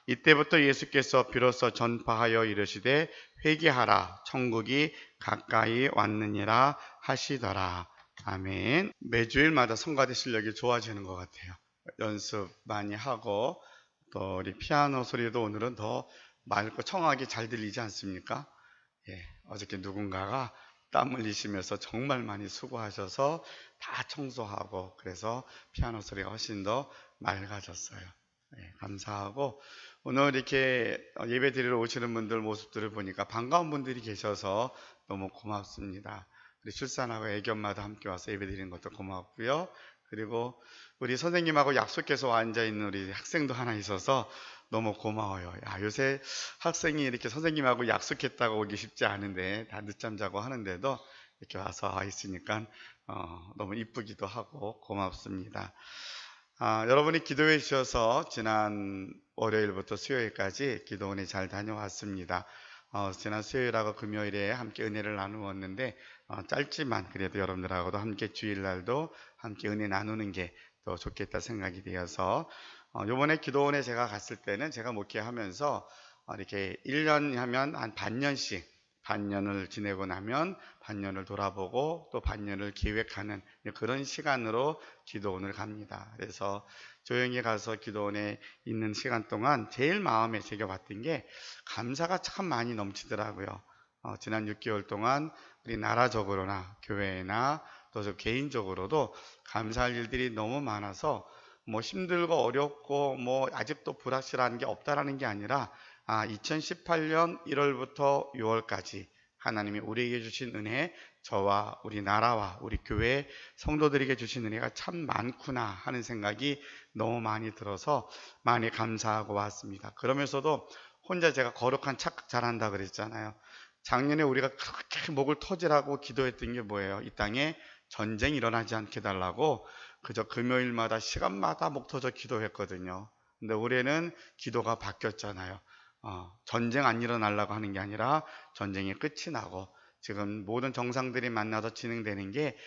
이때부터 예수께서 비로소 전파하여 이르시되 회개하라 천국이 가까이 왔느니라 하시더라. 아멘. 매주일마다 성가대 실력이 좋아지는 것 같아요. 연습 많이 하고 또 우리 피아노 소리도 오늘은 더 맑고 청하게 잘 들리지 않습니까? 예, 어저께 누군가가 땀 흘리시면서 정말 많이 수고하셔서 다 청소하고 그래서 피아노 소리가 훨씬 더 맑아졌어요. 예, 감사하고 오늘 이렇게 예배 드리러 오시는 분들 모습들을 보니까 반가운 분들이 계셔서 너무 고맙습니다. 우리 출산하고 애견마다 함께 와서 예배 드리는 것도 고맙고요. 그리고 우리 선생님하고 약속해서 앉아있는 우리 학생도 하나 있어서 너무 고마워요. 야, 요새 학생이 이렇게 선생님하고 약속했다고 오기 쉽지 않은데 다 늦잠 자고 하는데도 이렇게 와서 와 있으니까 너무 이쁘기도 하고 고맙습니다. 여러분이 기도해 주셔서 지난 월요일부터 수요일까지 기도원에 잘 다녀왔습니다. 지난 수요일하고 금요일에 함께 은혜를 나누었는데 짧지만 그래도 여러분들하고도 함께 주일날도 함께 은혜 나누는 게 더 좋겠다 생각이 되어서 요번에 기도원에 제가 갔을 때는 제가 목회하면서 이렇게 1년 하면 한 반년을 지내고 나면 반년을 돌아보고 또 반년을 계획하는 그런 시간으로 기도원을 갑니다. 그래서 조용히 가서 기도원에 있는 시간 동안 제일 마음에 새겨봤던 게 감사가 참 많이 넘치더라고요. 지난 6개월 동안 우리 나라적으로나 교회나 또 저 개인적으로도 감사할 일들이 너무 많아서 뭐 힘들고 어렵고 뭐 아직도 불확실한 게 없다라는 게 아니라 2018년 1월부터 6월까지 하나님이 우리에게 주신 은혜, 저와 우리 나라와 우리 교회 성도들에게 주신 은혜가 참 많구나 하는 생각이 너무 많이 들어서 많이 감사하고 왔습니다. 그러면서도 혼자 제가 거룩한 착각 잘한다 그랬잖아요. 작년에 우리가 그렇게 목을 터지라고 기도했던 게 뭐예요? 이 땅에 전쟁이 일어나지 않게 달라고 그저 금요일마다 시간마다 목 터져 기도했거든요. 근데 올해는 기도가 바뀌었잖아요. 전쟁 안 일어나려고 하는 게 아니라 전쟁이 끝이 나고 지금 모든 정상들이 만나서 진행되는 게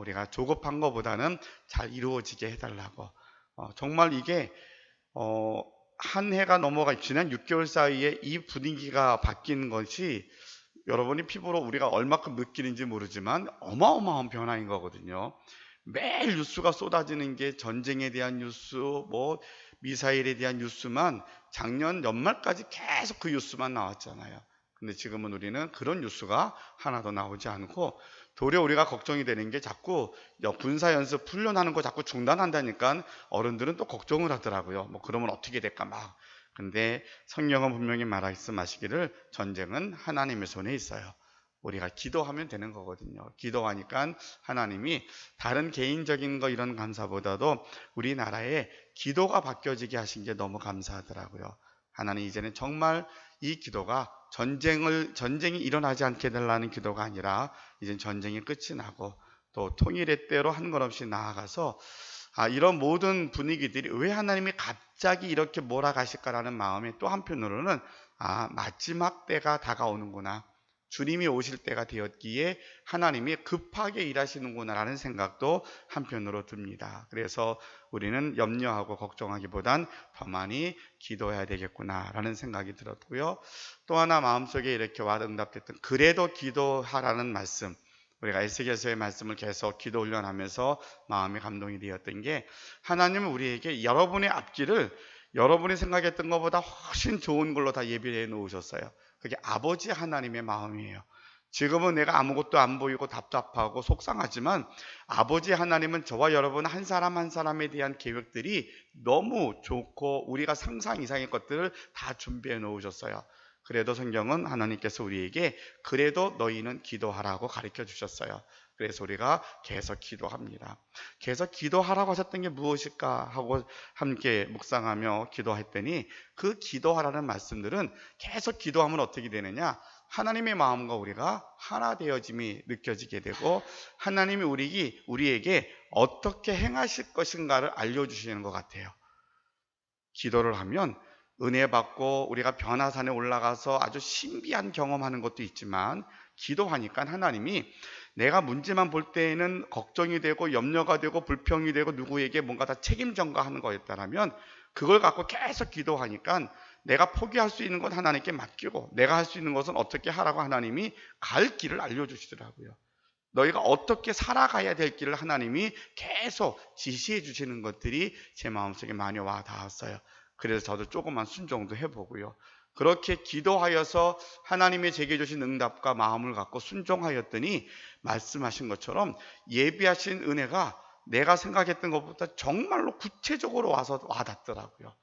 우리가 조급한 것보다는 잘 이루어지게 해달라고. 정말 이게 한 해가 넘어가 지난 6개월 사이에 이 분위기가 바뀐 것이 여러분이 피부로 우리가 얼마큼 느끼는지 모르지만 어마어마한 변화인 거거든요. 매일 뉴스가 쏟아지는 게 전쟁에 대한 뉴스, 뭐 미사일에 대한 뉴스만 작년 연말까지 계속 그 뉴스만 나왔잖아요. 근데 지금은 우리는 그런 뉴스가 하나도 나오지 않고 도리어 우리가 걱정이 되는 게 자꾸 군사연습 훈련하는 거 자꾸 중단한다니까 어른들은 또 걱정을 하더라고요. 뭐 그러면 어떻게 될까 막. 근데 성경은 분명히 말씀하시기를 전쟁은 하나님의 손에 있어요. 우리가 기도하면 되는 거거든요. 기도하니까 하나님이 다른 개인적인 거 이런 감사보다도 우리나라에 기도가 바뀌어지게 하신 게 너무 감사하더라고요. 하나님 이제는 정말 이 기도가 전쟁이 일어나지 않게 달라는 기도가 아니라 이젠 전쟁이 끝이 나고 또 통일의 때로 한 걸 없이 나아가서 이런 모든 분위기들이 왜 하나님이 갑자기 이렇게 몰아가실까라는 마음이 또 한편으로는 마지막 때가 다가오는구나. 주님이 오실 때가 되었기에 하나님이 급하게 일하시는구나라는 생각도 한편으로 듭니다. 그래서 우리는 염려하고 걱정하기보단 더 많이 기도해야 되겠구나라는 생각이 들었고요. 또 하나 마음속에 이렇게 와닿았던 그래도 기도하라는 말씀, 우리가 에스겔서의 말씀을 계속 기도 훈련하면서 마음의 감동이 되었던 게 하나님은 우리에게 여러분의 앞길을 여러분이 생각했던 것보다 훨씬 좋은 걸로 다 예비해 놓으셨어요. 그게 아버지 하나님의 마음이에요. 지금은 내가 아무것도 안 보이고 답답하고 속상하지만 아버지 하나님은 저와 여러분 한 사람 한 사람에 대한 계획들이 너무 좋고 우리가 상상 이상의 것들을 다 준비해 놓으셨어요. 그래도 성경은 하나님께서 우리에게 그래도 너희는 기도하라고 가르쳐 주셨어요. 그래서 우리가 계속 기도합니다. 계속 기도하라고 하셨던 게 무엇일까 하고 함께 묵상하며 기도했더니 그 기도하라는 말씀들은 계속 기도하면 어떻게 되느냐? 하나님의 마음과 우리가 하나 되어짐이 느껴지게 되고 하나님이 우리에게 어떻게 행하실 것인가를 알려주시는 것 같아요. 기도를 하면 은혜 받고 우리가 변화산에 올라가서 아주 신비한 경험하는 것도 있지만 기도하니까 하나님이 내가 문제만 볼 때에는 걱정이 되고 염려가 되고 불평이 되고 누구에게 뭔가 다 책임 전가하는 거였다면 그걸 갖고 계속 기도하니까 내가 포기할 수 있는 건 하나님께 맡기고 내가 할 수 있는 것은 어떻게 하라고 하나님이 갈 길을 알려주시더라고요. 너희가 어떻게 살아가야 될 길을 하나님이 계속 지시해 주시는 것들이 제 마음속에 많이 와 닿았어요. 그래서 저도 조금만 순종도 해보고요. 그렇게 기도하여서 하나님의 제게 주신 응답과 마음을 갖고 순종하였더니 말씀하신 것처럼 예비하신 은혜가 내가 생각했던 것보다 정말로 구체적으로 와서 와닿더라고요.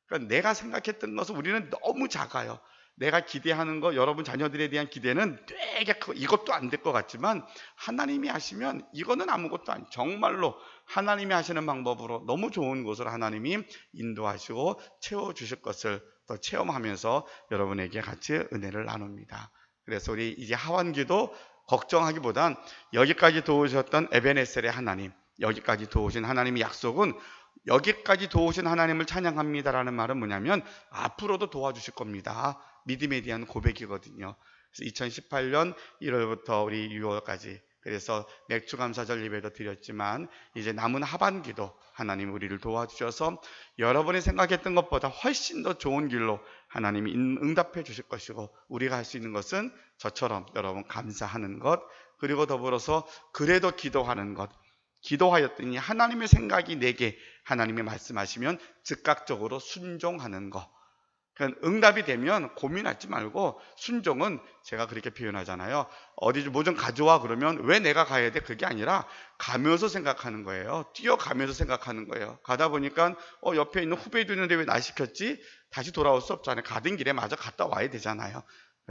그러니까 내가 생각했던 것은 우리는 너무 작아요. 내가 기대하는 거, 여러분 자녀들에 대한 기대는 되게 이것도 안 될 것 같지만 하나님이 하시면 이거는 아무것도 아니, 정말로 하나님이 하시는 방법으로 너무 좋은 곳을 하나님이 인도하시고 채워주실 것을 또 체험하면서 여러분에게 같이 은혜를 나눕니다. 그래서 우리 이제 하반기도 걱정하기보단 여기까지 도우셨던 에베네셀의 하나님, 여기까지 도우신 하나님의 약속은 여기까지 도우신 하나님을 찬양합니다라는 말은 뭐냐면 앞으로도 도와주실 겁니다. 믿음에 대한 고백이거든요. 그래서 2018년 1월부터 우리 6월까지 그래서 맥주감사절 예배도 드렸지만 이제 남은 하반기도 하나님 우리를 도와주셔서 여러분이 생각했던 것보다 훨씬 더 좋은 길로 하나님이 응답해 주실 것이고 우리가 할 수 있는 것은 저처럼 여러분 감사하는 것 그리고 더불어서 그래도 기도하는 것 기도하였더니 하나님의 생각이 내게 하나님이 말씀하시면 즉각적으로 순종하는 것. 그러니까 응답이 되면 고민하지 말고 순종은 제가 그렇게 표현하잖아요. 어디 뭐 좀 가져와 그러면 왜 내가 가야 돼? 그게 아니라 가면서 생각하는 거예요. 뛰어가면서 생각하는 거예요. 가다 보니까 옆에 있는 후배도 있는데 왜 나 시켰지? 다시 돌아올 수 없잖아요. 가던 길에 마저 갔다 와야 되잖아요.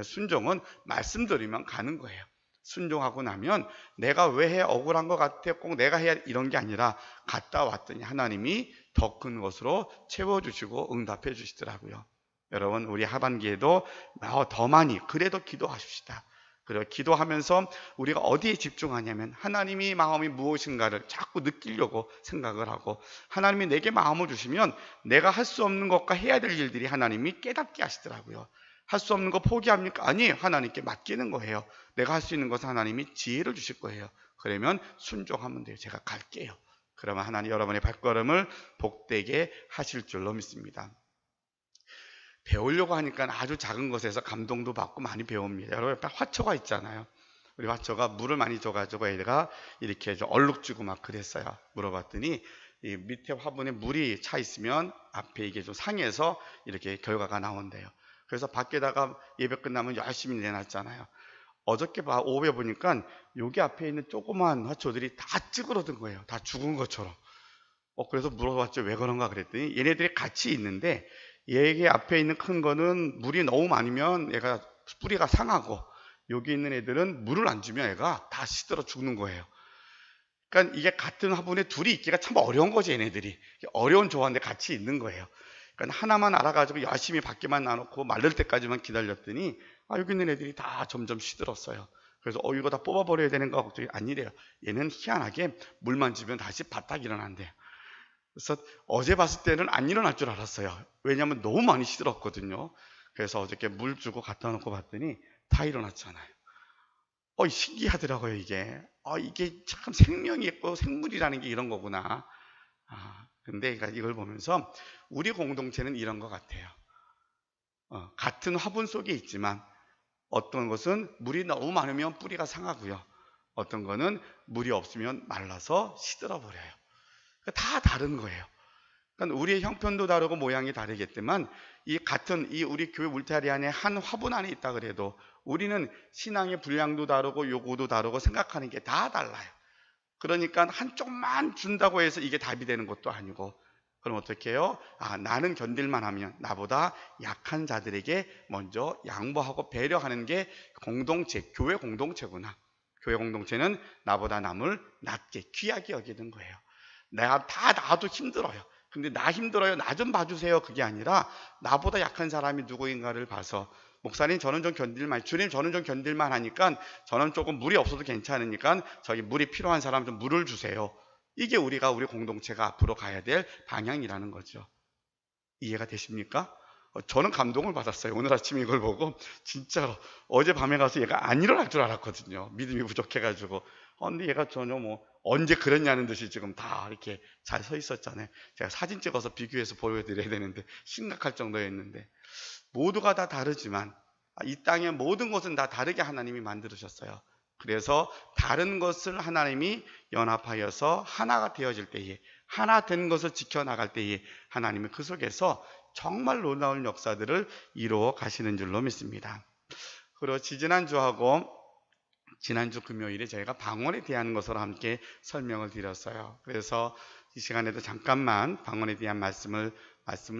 순종은 말씀드리면 가는 거예요. 순종하고 나면 내가 왜 해 억울한 것 같아 꼭 내가 해야 이런 게 아니라 갔다 왔더니 하나님이 더 큰 것으로 채워주시고 응답해 주시더라고요. 여러분 우리 하반기에도 더 많이 그래도 기도하십시다. 그리고 기도하면서 우리가 어디에 집중하냐면 하나님이 마음이 무엇인가를 자꾸 느끼려고 생각을 하고 하나님이 내게 마음을 주시면 내가 할 수 없는 것과 해야 될 일들이 하나님이 깨닫게 하시더라고요. 할 수 없는 거 포기합니까? 아니, 하나님께 맡기는 거예요. 내가 할 수 있는 것은 하나님이 지혜를 주실 거예요. 그러면 순종하면 돼요. 제가 갈게요. 그러면 하나님 여러분의 발걸음을 복되게 하실 줄로 믿습니다. 배우려고 하니까 아주 작은 것에서 감동도 받고 많이 배웁니다. 여러분 옆에 화초가 있잖아요. 우리 화초가 물을 많이 줘가지고 애가 이렇게 좀 얼룩지고 막 그랬어요. 물어봤더니 이 밑에 화분에 물이 차 있으면 앞에 이게 좀 상해서 이렇게 결과가 나온대요. 그래서 밖에다가 예배 끝나면 열심히 내놨잖아요. 어저께 오후에 보니까 여기 앞에 있는 조그만 화초들이 다 찌그러든 거예요. 다 죽은 것처럼. 그래서 물어봤죠. 왜 그런가 그랬더니 얘네들이 같이 있는데 얘기 앞에 있는 큰 거는 물이 너무 많으면 얘가 뿌리가 상하고 여기 있는 애들은 물을 안 주면 애가 다 시들어 죽는 거예요. 그러니까 이게 같은 화분에 둘이 있기가 참 어려운 거지 얘네들이. 어려운 조화인데 같이 있는 거예요. 그러니까 하나만 알아가지고 열심히 밖에만 놔놓고 마를 때까지만 기다렸더니 여기 있는 애들이 다 점점 시들었어요. 그래서 이거 다 뽑아버려야 되는가 걱정이 아니래요. 얘는 희한하게 물만 주면 다시 바짝 일어난대요. 그래서 어제 봤을 때는 안 일어날 줄 알았어요. 왜냐하면 너무 많이 시들었거든요. 그래서 어저께 물 주고 갖다 놓고 봤더니 다 일어났잖아요. 신기하더라고요 이게. 이게 참 생명이 있고 생물이라는 게 이런 거구나. 근데 이걸 보면서 우리 공동체는 이런 것 같아요. 같은 화분 속에 있지만 어떤 것은 물이 너무 많으면 뿌리가 상하고요. 어떤 거는 물이 없으면 말라서 시들어 버려요. 다 다른 거예요. 그러니까 우리의 형편도 다르고 모양이 다르겠지만 이 우리 교회 울타리 안에 한 화분 안에 있다 그래도 우리는 신앙의 분량도 다르고 요구도 다르고 생각하는 게 다 달라요. 그러니까 한쪽만 준다고 해서 이게 답이 되는 것도 아니고 그럼 어떻게 해요? 나는 견딜만 하면 나보다 약한 자들에게 먼저 양보하고 배려하는 게 교회 공동체구나. 교회 공동체는 나보다 남을 낮게 귀하게 여기는 거예요. 나도 힘들어요. 근데 나 힘들어요. 나 좀 봐주세요. 그게 아니라 나보다 약한 사람이 누구인가를 봐서 목사님 저는 좀 견딜만 주님 저는 좀 견딜만 하니까 저는 조금 물이 없어도 괜찮으니까 저기 물이 필요한 사람 좀 물을 주세요. 이게 우리 공동체가 앞으로 가야 될 방향이라는 거죠. 이해가 되십니까? 저는 감동을 받았어요. 오늘 아침에 이걸 보고 진짜로 어젯밤에 가서 얘가 안 일어날 줄 알았거든요. 믿음이 부족해가지고 근데 얘가 전혀 언제 그랬냐는 듯이 지금 다 이렇게 잘 서 있었잖아요. 제가 사진 찍어서 비교해서 보여드려야 되는데 심각할 정도였는데, 모두가 다 다르지만 이 땅의 모든 것은 다 다르게 하나님이 만들으셨어요. 그래서 다른 것을 하나님이 연합하여서 하나가 되어질 때에, 하나 된 것을 지켜나갈 때에 하나님은 그 속에서 정말 놀라운 역사들을 이루어 가시는 줄로 믿습니다. 그리고 지난주하고 지난주 금요일에 저희가 방언에 대한 것으로 함께 설명을 드렸어요. 그래서 이 시간에도 잠깐만 방언에 대한 말씀을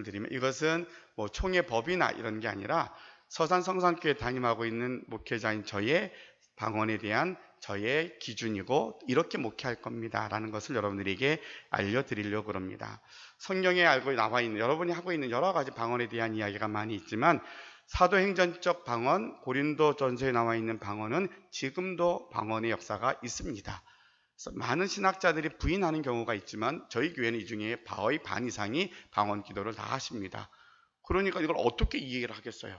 드리면, 이것은 뭐 총회 법이나 이런 게 아니라 서산 성산교회 담임하고 있는 목회자인 저의 방언에 대한 저의 기준이고, 이렇게 목회할 겁니다 라는 것을 여러분들에게 알려드리려고 합니다. 성경에 알고 나와 있는, 여러분이 하고 있는 여러 가지 방언에 대한 이야기가 많이 있지만, 사도행전적 방언, 고린도전서에 나와 있는 방언은 지금도 방언의 역사가 있습니다. 그래서 많은 신학자들이 부인하는 경우가 있지만 저희 교회는 이 중에 거의 반 이상이 방언 기도를 다 하십니다. 그러니까 이걸 어떻게 이해를 하겠어요?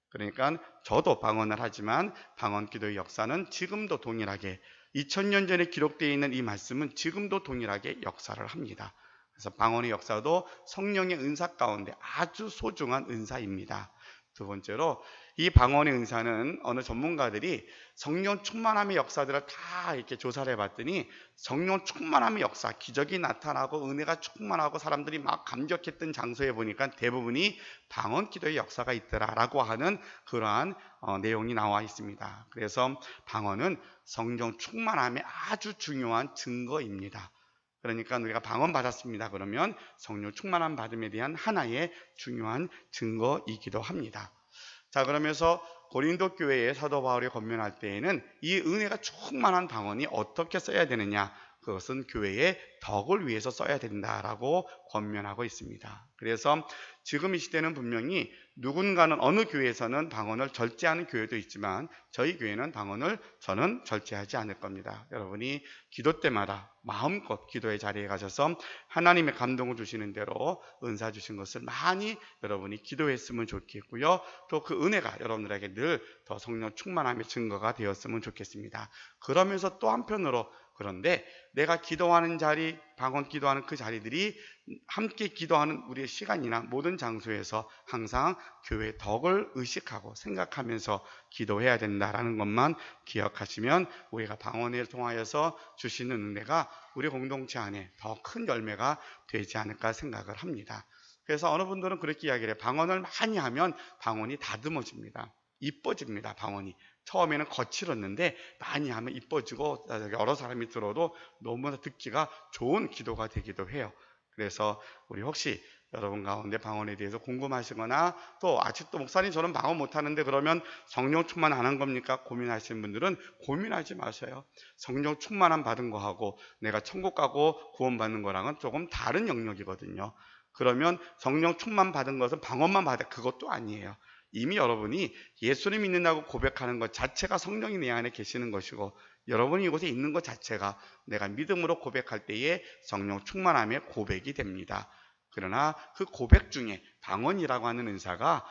그러니까 저도 방언을 하지만 방언 기도의 역사는 지금도 동일하게, 2000년 전에 기록되어 있는 이 말씀은 지금도 동일하게 역사를 합니다. 그래서 방언의 역사도 성령의 은사 가운데 아주 소중한 은사입니다. 두 번째로, 이 방언의 은사는 어느 전문가들이 성령 충만함의 역사들을 다 이렇게 조사를 해봤더니, 성령 충만함의 역사, 기적이 나타나고 은혜가 충만하고 사람들이 막 감격했던 장소에 보니까 대부분이 방언 기도의 역사가 있더라라고 하는 그러한 내용이 나와 있습니다. 그래서 방언은 성령 충만함의 아주 중요한 증거입니다. 그러니까 우리가 방언 받았습니다 그러면 성령 충만함 받음에 대한 하나의 중요한 증거이기도 합니다. 자, 그러면서 고린도 교회에 사도 바울이 권면할 때에는 이 은혜가 충만한 방언이 어떻게 써야 되느냐, 그것은 교회의 덕을 위해서 써야 된다라고 권면하고 있습니다. 그래서 지금 이 시대는 분명히 누군가는, 어느 교회에서는 방언을 절제하는 교회도 있지만 저희 교회는 방언을 저는 절제하지 않을 겁니다. 여러분이 기도 때마다 마음껏 기도의 자리에 가셔서 하나님의 감동을 주시는 대로 은사 주신 것을 많이 여러분이 기도했으면 좋겠고요. 또 그 은혜가 여러분들에게 늘 더 성령 충만함의 증거가 되었으면 좋겠습니다. 그러면서 또 한편으로, 그런데 내가 기도하는 자리, 방언 기도하는 그 자리들이 함께 기도하는 우리의 시간이나 모든 장소에서 항상 교회의 덕을 의식하고 생각하면서 기도해야 된다라는 것만 기억하시면 우리가 방언을 통하여서 주시는 은혜가 우리 공동체 안에 더 큰 열매가 되지 않을까 생각을 합니다. 그래서 어느 분들은 그렇게 이야기를 해요. 방언을 많이 하면 방언이 다듬어집니다. 이뻐집니다. 방언이 처음에는 거칠었는데 많이 하면 이뻐지고 여러 사람이 들어도 너무나 듣기가 좋은 기도가 되기도 해요. 그래서 우리 혹시 여러분 가운데 방언에 대해서 궁금하시거나, 또 아직도 목사님 저는 방언 못하는데 그러면 성령 충만 안 한 겁니까? 고민하시는 분들은 고민하지 마세요. 성령 충만함 받은 거하고 내가 천국 가고 구원받는 거랑은 조금 다른 영역이거든요. 그러면 성령 충만 받은 것은 방언만 받아, 그것도 아니에요. 이미 여러분이 예수를 믿는다고 고백하는 것 자체가 성령이 내 안에 계시는 것이고, 여러분이 이곳에 있는 것 자체가 내가 믿음으로 고백할 때에 성령 충만함의 고백이 됩니다. 그러나 그 고백 중에 방언이라고 하는 은사가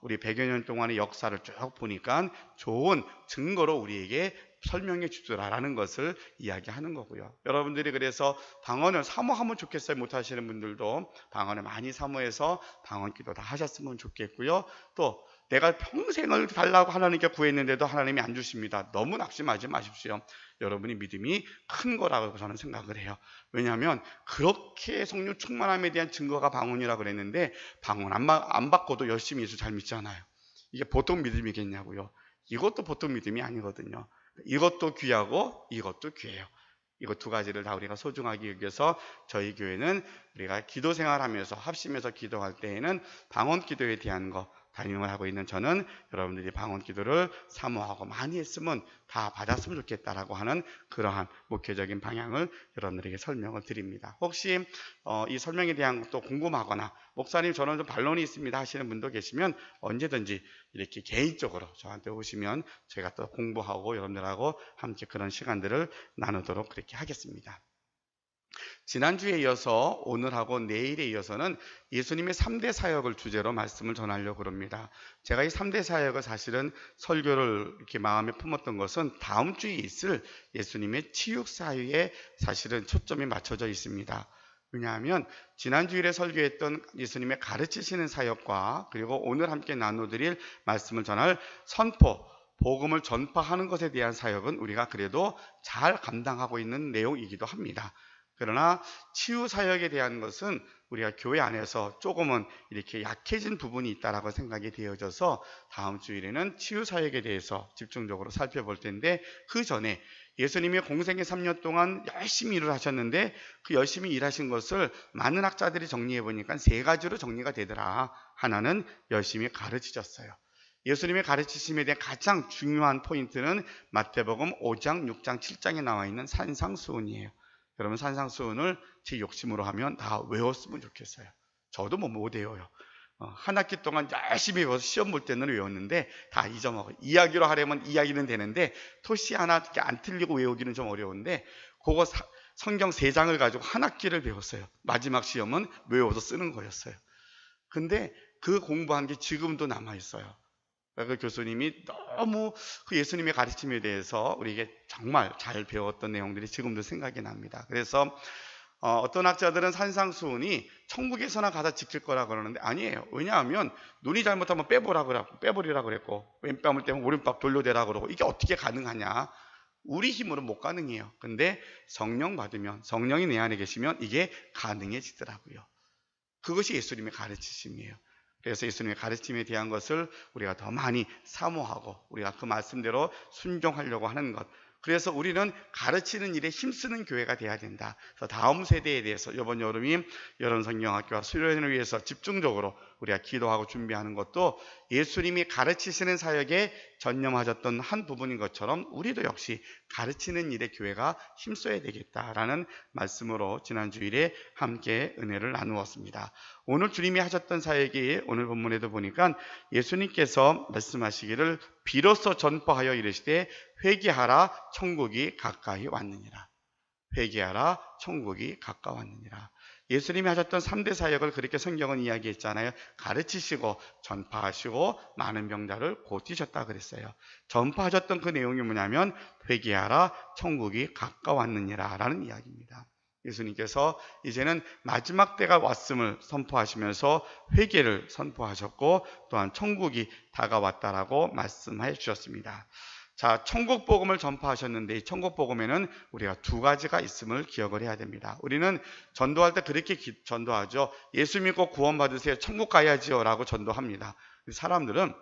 우리 100여 년 동안의 역사를 쭉 보니까 좋은 증거로 우리에게 설명해 주더라라는 것을 이야기하는 거고요. 여러분들이 그래서 방언을 사모하면 좋겠어요. 못하시는 분들도 방언을 많이 사모해서 방언 기도 다 하셨으면 좋겠고요. 또 내가 평생을 달라고 하나님께 구했는데도 하나님이 안 주십니다. 너무 낙심하지 마십시오. 여러분이 믿음이 큰 거라고 저는 생각을 해요. 왜냐하면 그렇게 성령 충만함에 대한 증거가 방언이라고 그랬는데, 방언 안 받고도 열심히 예수 잘 믿잖아요. 이게 보통 믿음이겠냐고요. 이것도 보통 믿음이 아니거든요. 이것도 귀하고 이것도 귀해요. 이거 두 가지를 다 우리가 소중하게 여겨서 저희 교회는 우리가 기도 생활하면서 합심해서 기도할 때에는 방언 기도에 대한 거, 담임을 하고 있는 저는 여러분들이 방언 기도를 사모하고 많이 했으면 다 받았으면 좋겠다라고 하는 그러한 목회적인 방향을 여러분들에게 설명을 드립니다. 혹시 이 설명에 대한 것도 궁금하거나, 목사님 저는 좀 반론이 있습니다 하시는 분도 계시면 언제든지 이렇게 개인적으로 저한테 오시면 제가 또 공부하고 여러분들하고 함께 그런 시간들을 나누도록 그렇게 하겠습니다. 지난주에 이어서 오늘하고 내일에 이어서는 예수님의 3대 사역을 주제로 말씀을 전하려고 합니다. 제가 이 3대 사역을 사실은 설교를 이렇게 마음에 품었던 것은 다음 주에 있을 예수님의 치유 사역에 사실은 초점이 맞춰져 있습니다. 왜냐하면 지난주일에 설교했던 예수님의 가르치시는 사역과 그리고 오늘 함께 나눠드릴 말씀을 전할 선포, 복음을 전파하는 것에 대한 사역은 우리가 그래도 잘 감당하고 있는 내용이기도 합니다. 그러나 치유 사역에 대한 것은 우리가 교회 안에서 조금은 이렇게 약해진 부분이 있다라고 생각이 되어져서 다음 주일에는 치유 사역에 대해서 집중적으로 살펴볼 텐데, 그 전에 예수님이 공생의 3년 동안 열심히 일을 하셨는데 그 열심히 일하신 것을 많은 학자들이 정리해 보니까 세 가지로 정리가 되더라. 하나는 열심히 가르치셨어요. 예수님의 가르치심에 대한 가장 중요한 포인트는 마태복음 5장, 6장, 7장에 나와 있는 산상수훈이에요. 여러분, 산상수훈을 제 욕심으로 하면 다 외웠으면 좋겠어요. 저도 못 외워요. 한 학기 동안 열심히 외워서 시험 볼 때는 외웠는데 다 잊어먹어요. 이야기로 하려면 이야기는 되는데 토시 하나 이렇게 안 틀리고 외우기는 좀 어려운데, 그거 성경 3장을 가지고 한 학기를 배웠어요. 마지막 시험은 외워서 쓰는 거였어요. 근데 그 공부한 게 지금도 남아있어요. 그 교수님이 너무 그 예수님의 가르침에 대해서 우리에게 정말 잘 배웠던 내용들이 지금도 생각이 납니다. 그래서 어떤 학자들은 산상수훈이 천국에서나 가서 지킬 거라 그러는데 아니에요. 왜냐하면 눈이 잘못하면 빼버리라 그랬고, 왼뺨을 떼면 오른뺨 돌려대라 그러고, 이게 어떻게 가능하냐? 우리 힘으로 못 가능해요. 근데 성령 받으면, 성령이 내 안에 계시면 이게 가능해지더라고요. 그것이 예수님의 가르치심이에요. 그래서 예수님의 가르침에 대한 것을 우리가 더 많이 사모하고 우리가 그 말씀대로 순종하려고 하는 것, 그래서 우리는 가르치는 일에 힘쓰는 교회가 돼야 된다. 그래서 다음 세대에 대해서 이번 여름이 여름 성경학교와 수련을 위해서 집중적으로 우리가 기도하고 준비하는 것도 예수님이 가르치시는 사역에 전념하셨던 한 부분인 것처럼 우리도 역시 가르치는 일에 교회가 힘써야 되겠다라는 말씀으로 지난 주일에 함께 은혜를 나누었습니다. 오늘 주님이 하셨던 사역이 오늘 본문에도 보니까 예수님께서 말씀하시기를 비로소 전파하여 이르시되 회개하라 천국이 가까이 왔느니라. 회개하라 천국이 가까웠느니라. 예수님이 하셨던 3대 사역을 그렇게 성경은 이야기했잖아요. 가르치시고 전파하시고 많은 병자를 고치셨다 그랬어요. 전파하셨던 그 내용이 뭐냐면 회개하라 천국이 가까웠느니라 라는 이야기입니다. 예수님께서 이제는 마지막 때가 왔음을 선포하시면서 회개를 선포하셨고 또한 천국이 다가왔다라고 말씀해 주셨습니다. 자, 천국 복음을 전파하셨는데 이 천국 복음에는 우리가 두 가지가 있음을 기억을 해야 됩니다. 우리는 전도할 때 그렇게 전도하죠. 예수 믿고 구원 받으세요. 천국 가야지요 라고 전도합니다. 사람들은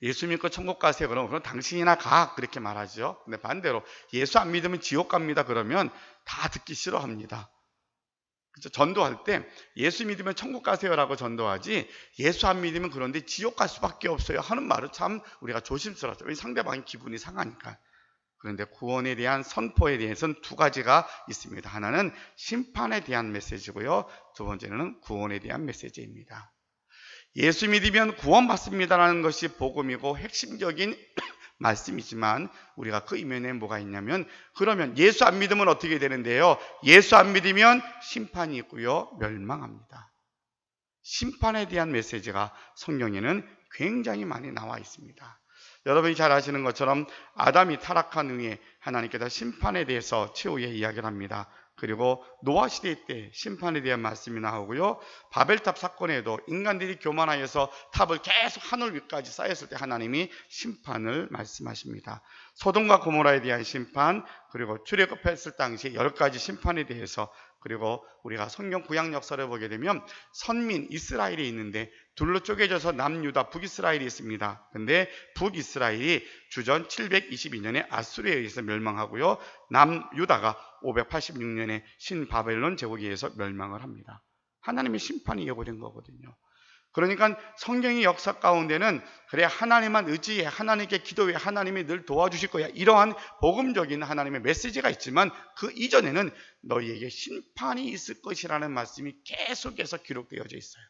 예수 믿고 천국 가세요 그러면 그럼 당신이나 가 그렇게 말하죠. 근데 반대로 예수 안 믿으면 지옥 갑니다 그러면 다 듣기 싫어합니다. 그렇죠? 전도할 때 예수 믿으면 천국 가세요라고 전도하지 예수 안 믿으면 그런데 지옥 갈 수밖에 없어요 하는 말을 참 우리가 조심스럽죠. 상대방의 기분이 상하니까. 그런데 구원에 대한 선포에 대해서는 두 가지가 있습니다. 하나는 심판에 대한 메시지고요. 두 번째는 구원에 대한 메시지입니다. 예수 믿으면 구원받습니다라는 것이 복음이고 핵심적인 말씀이지만 우리가 그 이면에 뭐가 있냐면, 그러면 예수 안 믿으면 어떻게 되는데요? 예수 안 믿으면 심판이 있고요, 멸망합니다. 심판에 대한 메시지가 성경에는 굉장히 많이 나와 있습니다. 여러분이 잘 아시는 것처럼 아담이 타락한 후에 하나님께서 심판에 대해서 최후에 이야기를 합니다. 그리고 노아 시대 때 심판에 대한 말씀이 나오고요. 바벨탑 사건에도 인간들이 교만하여서 탑을 계속 하늘 위까지 쌓였을 때 하나님이 심판을 말씀하십니다. 소돔과 고모라에 대한 심판, 그리고 출애굽했을 당시 10가지 심판에 대해서, 그리고 우리가 성경 구약 역사를 보게 되면 선민 이스라엘이 있는데 둘로 쪼개져서 남유다 북이스라엘이 있습니다. 근데 북이스라엘이 주전 722년에 아수르에 의해서 멸망하고요, 남유다가 586년에 신바벨론 제국에 의해서 멸망을 합니다. 하나님의 심판이 예고된 거거든요. 그러니까 성경의 역사 가운데는 그래 하나님만 의지해, 하나님께 기도해, 하나님이 늘 도와주실 거야, 이러한 복음적인 하나님의 메시지가 있지만 그 이전에는 너희에게 심판이 있을 것이라는 말씀이 계속해서 기록되어져 있어요.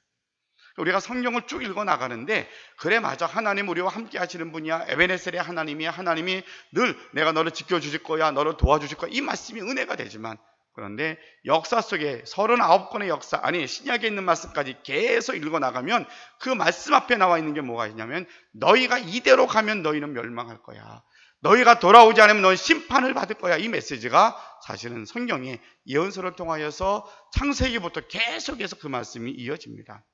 우리가 성경을 쭉 읽어 나가는데 그래 맞아, 하나님 우리와 함께 하시는 분이야, 에베네셀의 하나님이야, 하나님이 늘 내가 너를 지켜주실 거야, 너를 도와주실 거야, 이 말씀이 은혜가 되지만 그런데 역사 속에 39권의 역사, 아니 신약에 있는 말씀까지 계속 읽어나가면 그 말씀 앞에 나와 있는 게 뭐가 있냐면 너희가 이대로 가면 너희는 멸망할 거야. 너희가 돌아오지 않으면 너희 심판을 받을 거야. 이 메시지가 사실은 성경의 예언서를 통하여서 창세기부터 계속해서 그 말씀이 이어집니다.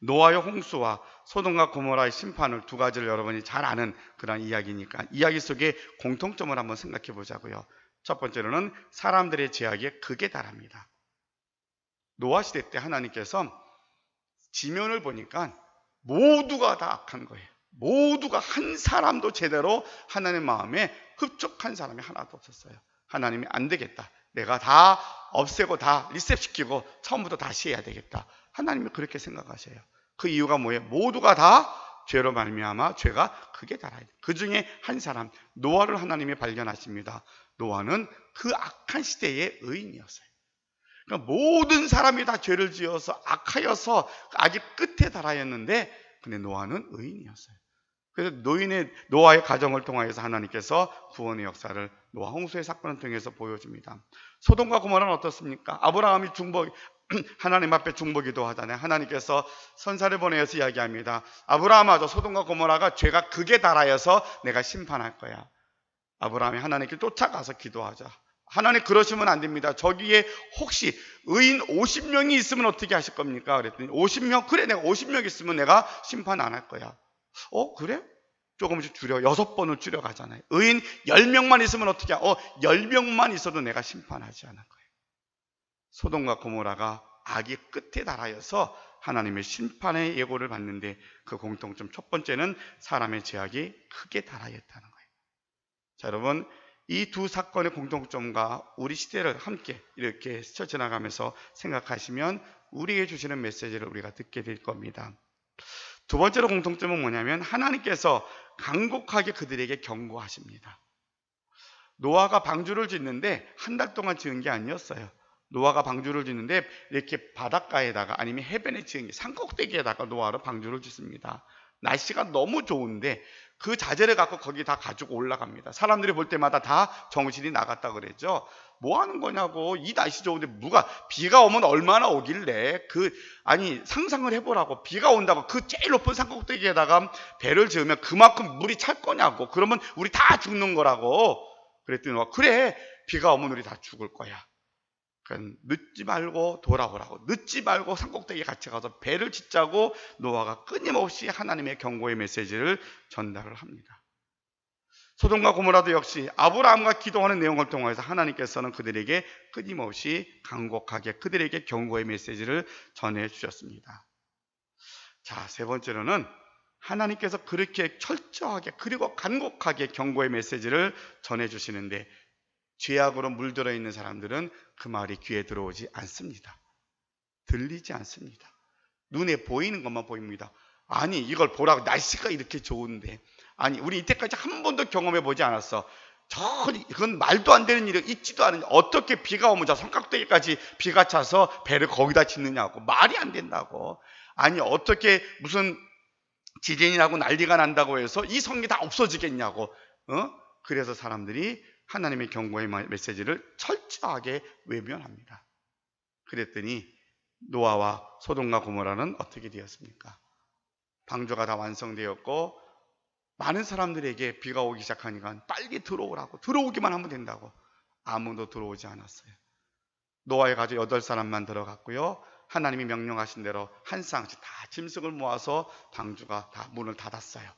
노아의 홍수와 소돔과 고모라의 심판을 두 가지를 여러분이 잘 아는 그런 이야기니까 이야기 속에 공통점을 한번 생각해 보자고요. 첫 번째로는 사람들의 죄악에 극에 달합니다. 노아 시대 때 하나님께서 지면을 보니까 모두가 다 악한 거예요. 모두가 한 사람도 제대로 하나님 마음에 흡족한 사람이 하나도 없었어요. 하나님이 안 되겠다. 내가 다 없애고 다 리셋시키고 처음부터 다시 해야 되겠다. 하나님이 그렇게 생각하셔요. 그 이유가 뭐예요? 모두가 다 죄로 말미암아 죄가 극에 달아야 돼요. 그 중에 한 사람 노아를 하나님이 발견하십니다. 노아는 그 악한 시대의 의인이었어요. 그러니까 모든 사람이 다 죄를 지어서 악하여서 악의 끝에 달하였는데 근데 노아는 의인이었어요. 그래서 노아의 가정을 통하여서 하나님께서 구원의 역사를 노아 홍수의 사건을 통해서 보여줍니다. 소돔과 고모라는 어떻습니까? 아브라함이 하나님 앞에 중보기도 하잖아요. 하나님께서 선사를 보내어서 이야기합니다. 아브라함아, 소돔과 고모라가 죄가 극에 달하여서 내가 심판할 거야. 아브라함이 하나님께 쫓아가서 기도하자. 하나님 그러시면 안 됩니다. 저기에 혹시 의인 50명이 있으면 어떻게 하실 겁니까? 그랬더니 50명? 그래, 내가 50명 있으면 내가 심판 안 할 거야. 그래? 조금씩 줄여 6번을 줄여가잖아요. 의인 10명만 있으면 어떻게 10명만 있어도 내가 심판하지 않을 거예요. 소돔과 고모라가 악의 끝에 달하여서 하나님의 심판의 예고를 받는데 그 공통점 첫 번째는 사람의 죄악이 크게 달하였다는 거예요. 자, 여러분, 이 두 사건의 공통점과 우리 시대를 함께 이렇게 스쳐 지나가면서 생각하시면 우리에게 주시는 메시지를 우리가 듣게 될 겁니다. 두 번째로 공통점은 뭐냐면 하나님께서 간곡하게 그들에게 경고하십니다. 노아가 방주를 짓는데 한 달 동안 지은 게 아니었어요. 노아가 방주를 짓는데 이렇게 바닷가에다가 아니면 해변에 지은 게 산꼭대기에다가 노아로 방주를 짓습니다. 날씨가 너무 좋은데 그 자재를 갖고 거기 다 가지고 올라갑니다. 사람들이 볼 때마다 다 정신이 나갔다 그랬죠. 뭐 하는 거냐고. 이 날씨 좋은데 비가 오면 얼마나 오길래 상상을 해보라고. 비가 온다고 그 제일 높은 산꼭대기에다가 배를 지으면 그만큼 물이 찰 거냐고. 그러면 우리 다 죽는 거라고. 그랬더니 그래, 비가 오면 우리 다 죽을 거야. 그러니까 늦지 말고 돌아오라고. 늦지 말고 산꼭대기에 같이 가서 배를 짓자고 노아가 끊임없이 하나님의 경고의 메시지를 전달을 합니다. 소돔과 고모라도 역시 아브라함과 기도하는 내용을 통해서 하나님께서는 그들에게 끊임없이 간곡하게 그들에게 경고의 메시지를 전해주셨습니다. 자, 세 번째로는 하나님께서 그렇게 철저하게 그리고 간곡하게 경고의 메시지를 전해주시는데 죄악으로 물들어 있는 사람들은 그 말이 귀에 들어오지 않습니다. 들리지 않습니다. 눈에 보이는 것만 보입니다. 아니, 이걸 보라고. 날씨가 이렇게 좋은데. 아니, 우리 이때까지 한 번도 경험해 보지 않았어. 그건 말도 안 되는 일이 있지도 않은. 어떻게 비가 오면 저 삼각대기까지 비가 차서 배를 거기다 짓느냐고. 말이 안 된다고. 아니, 어떻게 무슨 지진이 나고 난리가 난다고 해서 이 성이 다 없어지겠냐고. 그래서 사람들이 하나님의 경고의 메시지를 철저하게 외면합니다. 그랬더니 노아와 소돔과 고모라는 어떻게 되었습니까? 방주가 다 완성되었고 많은 사람들에게 비가 오기 시작하니까 빨리 들어오라고. 들어오기만 하면 된다고. 아무도 들어오지 않았어요. 노아의 가족 8사람만 들어갔고요. 하나님이 명령하신 대로 한 쌍씩 다 짐승을 모아서 방주가 다 문을 닫았어요.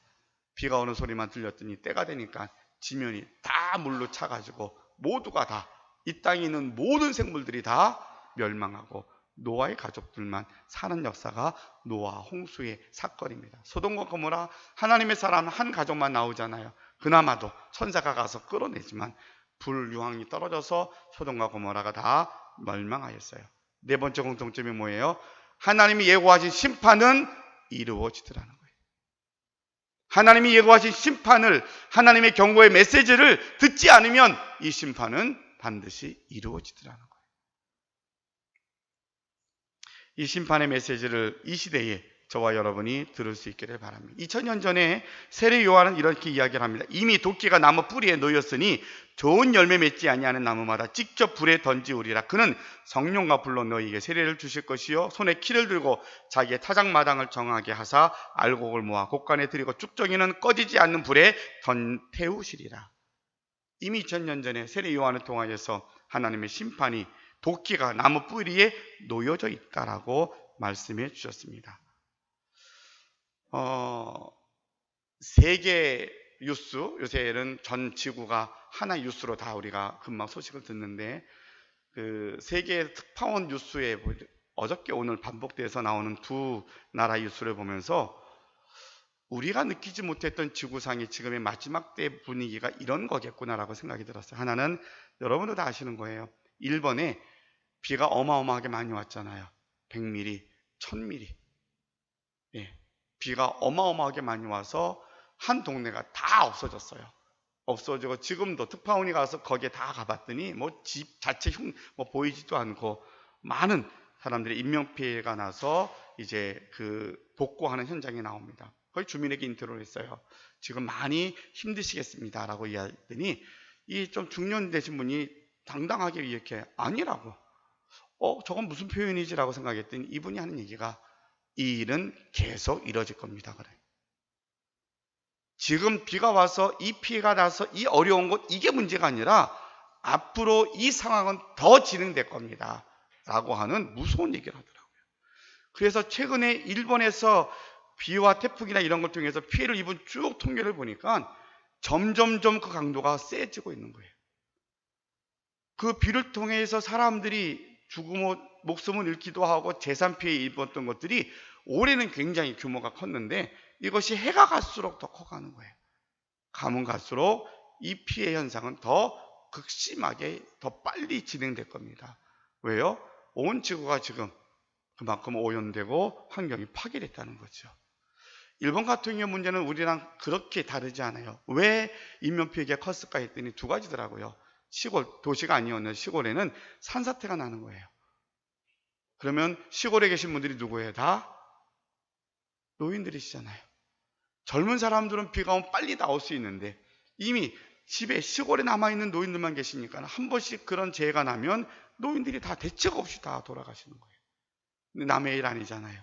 비가 오는 소리만 들렸더니 때가 되니까 지면이 다 물로 차가지고 모두가 다 이 땅에 있는 모든 생물들이 다 멸망하고 노아의 가족들만 사는 역사가 노아 홍수의 사건입니다. 소돔과 고모라 하나님의 사람 한 가족만 나오잖아요. 그나마도 천사가 가서 끌어내지만 불유황이 떨어져서 소돔과 고모라가 다 멸망하였어요. 네 번째 공통점이 뭐예요? 하나님이 예고하신 심판은 이루어지더라는 거예요. 하나님이 예고하신 심판을, 하나님의 경고의 메시지를 듣지 않으면 이 심판은 반드시 이루어지더라는 거예요. 이 심판의 메시지를 이 시대에 저와 여러분이 들을 수 있기를 바랍니다. 2000년 전에 세례 요한은 이렇게 이야기를 합니다. 이미 도끼가 나무 뿌리에 놓였으니 좋은 열매 맺지 아니하는 나무마다 직접 불에 던지우리라. 그는 성령과 불로 너희에게 세례를 주실 것이요 손에 키를 들고 자기의 타작마당을 정하게 하사 알곡을 모아 곡간에 들이고 쭉정이는 꺼지지 않는 불에 태우시리라. 이미 2000년 전에 세례 요한을 통하여서 하나님의 심판이 도끼가 나무 뿌리에 놓여져 있다라고 말씀해 주셨습니다. 세계 뉴스, 요새는 전 지구가 하나 뉴스로 다 우리가 금방 소식을 듣는데, 그 세계 특파원 뉴스에 어저께 오늘 반복돼서 나오는 두 나라 뉴스를 보면서 우리가 느끼지 못했던 지구상의 지금의 마지막 때 분위기가 이런 거겠구나라고 생각이 들었어요. 하나는 여러분도 다 아시는 거예요. 일본에 비가 어마어마하게 많이 왔잖아요. 100mm, 1000mm. 예, 비가 어마어마하게 많이 와서 한 동네가 다 없어졌어요. 없어지고 지금도 특파원이 가서 거기에 다 가봤더니 뭐 집 자체 뭐 보이지도 않고 많은 사람들이 인명피해가 나서 이제 그 복구하는 현장이 나옵니다. 거기 주민에게 인터뷰를 했어요. 지금 많이 힘드시겠습니다 라고 이야기했더니 이 좀 중년 되신 분이 당당하게 이렇게 아니라고, 저건 무슨 표현이지 라고 생각했더니 이분이 하는 얘기가 이 일은 계속 이뤄질 겁니다. 그래. 지금 비가 와서 이 피해가 나서 이 어려운 것, 이게 문제가 아니라 앞으로 이 상황은 더 진행될 겁니다 라고 하는 무서운 얘기를 하더라고요. 그래서 최근에 일본에서 비와 태풍이나 이런 걸 통해서 피해를 입은 쭉 통계를 보니까 점점점 그 강도가 세지고 있는 거예요. 그 비를 통해서 사람들이 죽음을, 목숨을 잃기도 하고 재산 피해 입었던 것들이 올해는 굉장히 규모가 컸는데 이것이 해가 갈수록 더 커가는 거예요. 가면 갈수록 이 피해 현상은 더 극심하게 더 빨리 진행될 겁니다. 왜요? 온 지구가 지금 그만큼 오염되고 환경이 파괴됐다는 거죠. 일본 같은 경우 문제는 우리랑 그렇게 다르지 않아요. 왜 인명피해가 컸을까 했더니 두 가지더라고요. 시골, 도시가 아니었는데 시골에는 산사태가 나는 거예요. 그러면 시골에 계신 분들이 누구예요? 다 노인들이시잖아요. 젊은 사람들은 비가 오면 빨리 나올 수 있는데 이미 집에 시골에 남아있는 노인들만 계시니까 한 번씩 그런 재해가 나면 노인들이 다 대책 없이 다 돌아가시는 거예요. 근데 남의 일 아니잖아요.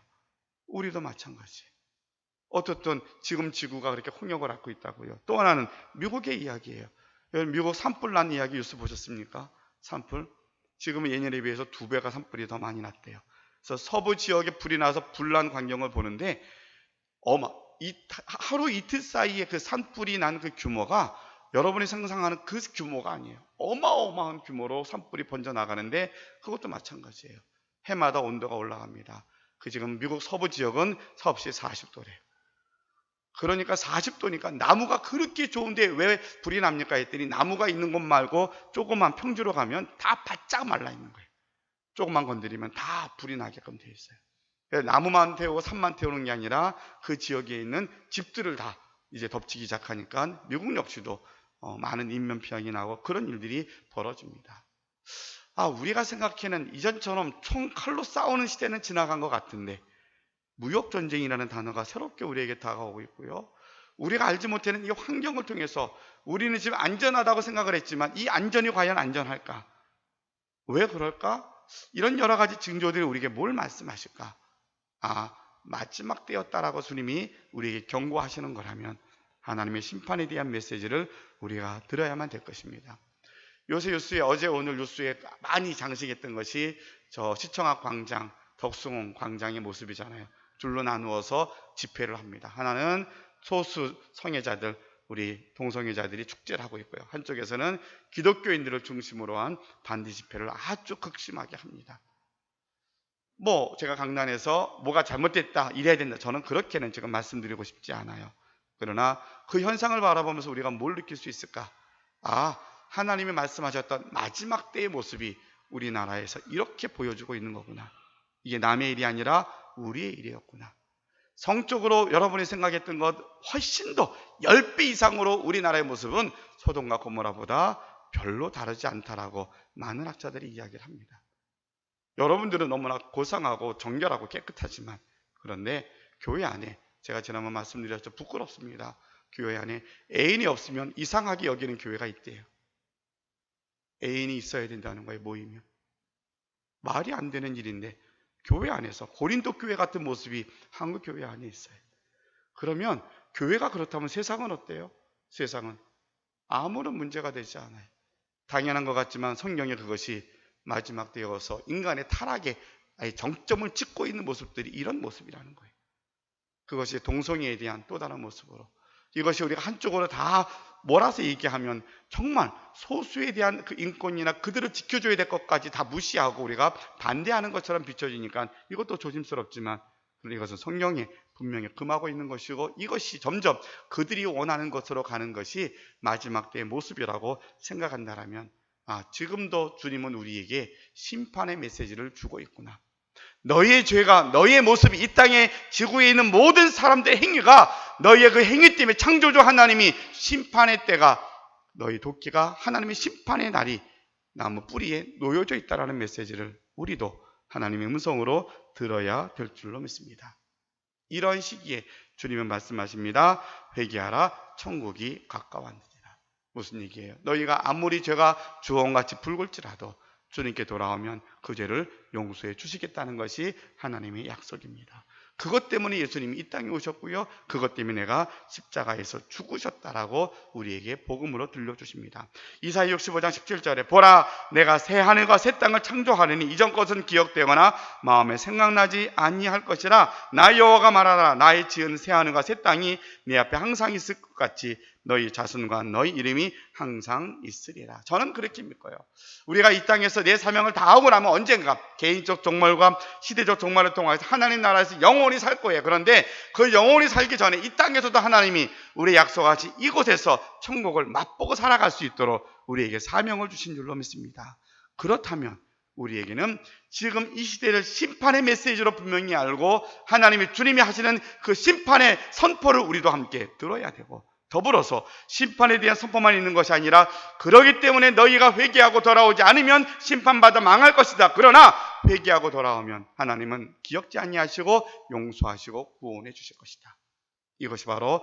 우리도 마찬가지예요. 어떻든 지금 지구가 그렇게 홍역을 앓고 있다고요. 또 하나는 미국의 이야기예요. 미국 산불 난 이야기 뉴스 보셨습니까? 산불. 지금은 예년에 비해서 2배가 산불이 더 많이 났대요. 그래서 서부 지역에 불이 나서 불난 광경을 보는데 하루 이틀 사이에 그 산불이 난 그 규모가 여러분이 상상하는 그 규모가 아니에요. 어마어마한 규모로 산불이 번져나가는데 그것도 마찬가지예요. 해마다 온도가 올라갑니다. 지금 미국 서부 지역은 섭씨 40도래요. 그러니까 40도니까 나무가 그렇게 좋은데 왜 불이 납니까 했더니 나무가 있는 곳 말고 조그만 평지로 가면 다 바짝 말라 있는 거예요. 조금만 건드리면 다 불이 나게끔 되어 있어요. 나무만 태우고 산만 태우는 게 아니라 그 지역에 있는 집들을 다 이제 덮치기 시작하니까 미국 역시도 많은 인명피해가 나고 그런 일들이 벌어집니다. 우리가 생각해는 이전처럼 총칼로 싸우는 시대는 지나간 것 같은데 무역전쟁이라는 단어가 새롭게 우리에게 다가오고 있고요. 우리가 알지 못하는 이 환경을 통해서 우리는 지금 안전하다고 생각을 했지만 이 안전이 과연 안전할까? 왜 그럴까? 이런 여러 가지 징조들이 우리에게 뭘 말씀하실까? 마지막 때였다라고 주님이 우리에게 경고하시는 거라면 하나님의 심판에 대한 메시지를 우리가 들어야만 될 것입니다. 요새 뉴스에 어제 오늘 뉴스에 많이 장식했던 것이 저 시청 앞 광장, 덕숭 광장의 모습이잖아요. 줄로 나누어서 집회를 합니다. 하나는 소수 성애자들, 우리 동성애자들이 축제를 하고 있고요. 한쪽에서는 기독교인들을 중심으로 한 반대 집회를 아주 극심하게 합니다. 제가 강단에서 뭐가 잘못됐다, 이래야 된다, 저는 그렇게는 지금 말씀드리고 싶지 않아요. 그러나 그 현상을 바라보면서 우리가 뭘 느낄 수 있을까? 하나님이 말씀하셨던 마지막 때의 모습이 우리나라에서 이렇게 보여주고 있는 거구나. 이게 남의 일이 아니라 우리의 일이었구나. 성적으로 여러분이 생각했던 것 훨씬 더 10배 이상으로 우리나라의 모습은 소돔과 고모라보다 별로 다르지 않다라고 많은 학자들이 이야기를 합니다. 여러분들은 너무나 고상하고 정결하고 깨끗하지만, 그런데 교회 안에 제가 지난번 말씀드렸죠. 부끄럽습니다. 교회 안에 애인이 없으면 이상하게 여기는 교회가 있대요. 애인이 있어야 된다는 거예요. 모이면. 말이 안 되는 일인데 교회 안에서 고린도 교회 같은 모습이 한국 교회 안에 있어요. 그러면 교회가 그렇다면 세상은 어때요? 세상은 아무런 문제가 되지 않아요. 당연한 것 같지만 성경에 그것이 마지막 되어서 인간의 타락에 정점을 찍고 있는 모습들이 이런 모습이라는 거예요. 그것이 동성애에 대한 또 다른 모습으로, 이것이 우리가 한쪽으로 다 몰아서 얘기하면 정말 소수에 대한 그 인권이나 그들을 지켜줘야 될 것까지 다 무시하고 우리가 반대하는 것처럼 비춰지니까 이것도 조심스럽지만 이것은 성경에 분명히 금하고 있는 것이고, 이것이 점점 그들이 원하는 것으로 가는 것이 마지막 때의 모습이라고 생각한다면, 지금도 주님은 우리에게 심판의 메시지를 주고 있구나. 너희의 죄가, 너희의 모습이, 이 땅에 지구에 있는 모든 사람들의 행위가, 너희의 그 행위 때문에 창조주 하나님이 심판의 때가, 너희 도끼가 하나님의 심판의 날이 나무 뿌리에 놓여져 있다라는 메시지를 우리도 하나님의 음성으로 들어야 될 줄로 믿습니다. 이런 시기에 주님은 말씀하십니다. 회개하라, 천국이 가까웠느니라. 무슨 얘기예요? 너희가 아무리 죄가 주홍같이 붉을지라도 주님께 돌아오면 그 죄를 용서해 주시겠다는 것이 하나님의 약속입니다. 그것 때문에 예수님이 이 땅에 오셨고요, 그것 때문에 내가 십자가에서 죽으셨다라고 우리에게 복음으로 들려주십니다. 이사야 65장 17절에 보라, 내가 새 하늘과 새 땅을 창조하려니 이전 것은 기억되거나 마음에 생각나지 아니할 것이라. 나 여호와가 말하라. 나의 지은 새 하늘과 새 땅이 내 앞에 항상 있을 것 같이 너희 자손과 너희 이름이 항상 있으리라. 저는 그렇게 믿고요, 우리가 이 땅에서 내 사명을 다하고 나면 언젠가 개인적 종말과 시대적 종말을 통해서 하나님 나라에서 영원히 살 거예요. 그런데 그 영원히 살기 전에 이 땅에서도 하나님이 우리 약속하신 이곳에서 천국을 맛보고 살아갈 수 있도록 우리에게 사명을 주신 줄로 믿습니다. 그렇다면 우리에게는 지금 이 시대를 심판의 메시지로 분명히 알고 하나님이 주님이 하시는 그 심판의 선포를 우리도 함께 들어야 되고, 더불어서 심판에 대한 선포만 있는 것이 아니라, 그러기 때문에 너희가 회개하고 돌아오지 않으면 심판받아 망할 것이다. 그러나 회개하고 돌아오면 하나님은 기억지 아니하시고 용서하시고 구원해 주실 것이다. 이것이 바로